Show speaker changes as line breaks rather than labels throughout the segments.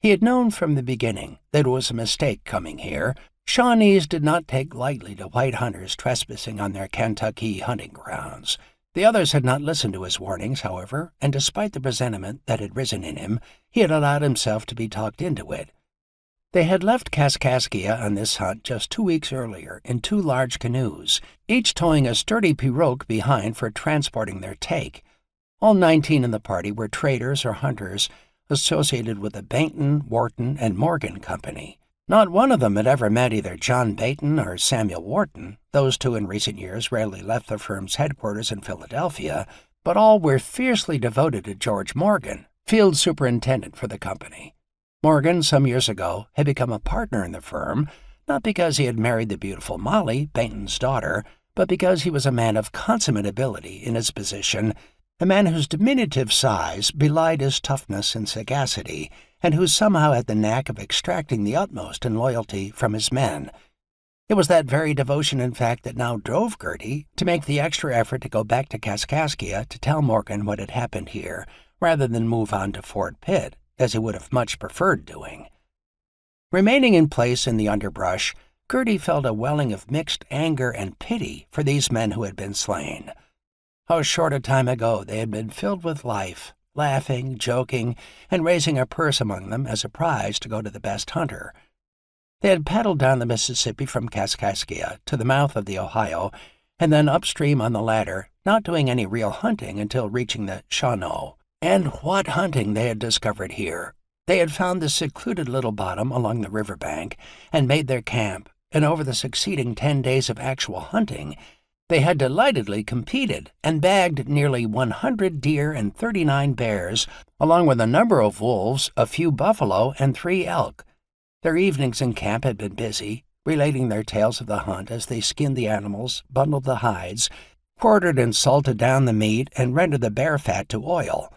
He had known from the beginning that it was a mistake coming here. Shawnees did not take lightly to white hunters trespassing on their Kentucky hunting grounds. The others had not listened to his warnings, however, and despite the presentiment that had risen in him, he had allowed himself to be talked into it. They had left Kaskaskia on this hunt just 2 weeks earlier in 2 large canoes, each towing a sturdy pirogue behind for transporting their take. All 19 in the party were traders or hunters associated with the Bainton, Wharton, and Morgan Company. Not one of them had ever met either John Bainton or Samuel Wharton. Those two in recent years rarely left the firm's headquarters in Philadelphia, but all were fiercely devoted to George Morgan, field superintendent for the company. Morgan, some years ago, had become a partner in the firm, not because he had married the beautiful Molly, Bainton's daughter, but because he was a man of consummate ability in his position, a man whose diminutive size belied his toughness and sagacity, and who somehow had the knack of extracting the utmost in loyalty from his men. It was that very devotion, in fact, that now drove Gertie to make the extra effort to go back to Kaskaskia to tell Morgan what had happened here, rather than move on to Fort Pitt, as he would have much preferred doing. Remaining in place in the underbrush, Gertie felt a welling of mixed anger and pity for these men who had been slain. How short a time ago they had been filled with life, laughing, joking, and raising a purse among them as a prize to go to the best hunter. They had paddled down the Mississippi from Kaskaskia to the mouth of the Ohio, and then upstream on the latter, not doing any real hunting until reaching the Shawnee. And what hunting they had discovered here! They had found this secluded little bottom along the river bank and made their camp, and over the succeeding 10 days of actual hunting, they had delightedly competed and bagged nearly 100 deer and 39 bears, along with a number of wolves, a few buffalo, and 3 elk. Their evenings in camp had been busy, relating their tales of the hunt as they skinned the animals, bundled the hides, quartered and salted down the meat, and rendered the bear fat to oil.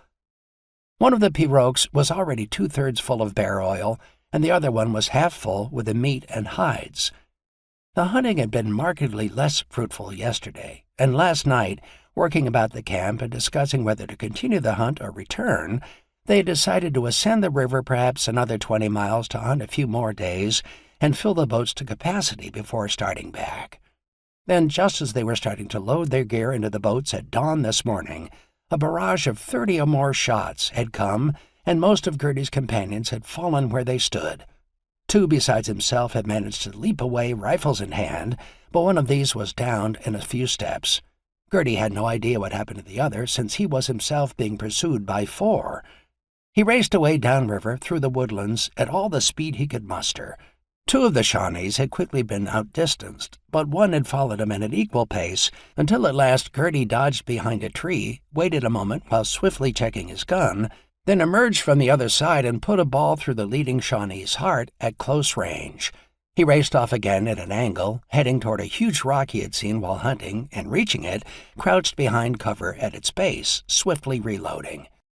One of the pirogues was already 2/3 full of bear oil, and the other one was half full with the meat and hides. The hunting had been markedly less fruitful yesterday, and last night, working about the camp and discussing whether to continue the hunt or return, they had decided to ascend the river perhaps another 20 miles to hunt a few more days and fill the boats to capacity before starting back. Then, just as they were starting to load their gear into the boats at dawn this morning, a barrage of 30 or more shots had come, and most of Gertie's companions had fallen where they stood. 2 besides himself had managed to leap away, rifles in hand, but one of these was downed in a few steps. Gertie had no idea what happened to the other, since he was himself being pursued by 4. He raced away downriver through the woodlands at all the speed he could muster. 2 of the Shawnees had quickly been outdistanced, but one had followed him at an equal pace, until at last Gertie dodged behind a tree, waited a moment while swiftly checking his gun, then emerged from the other side and put a ball through the leading Shawnee's heart at close range. He raced off again at an angle, heading toward a huge rock he had seen while hunting, and reaching it, crouched behind cover at its base, swiftly reloading.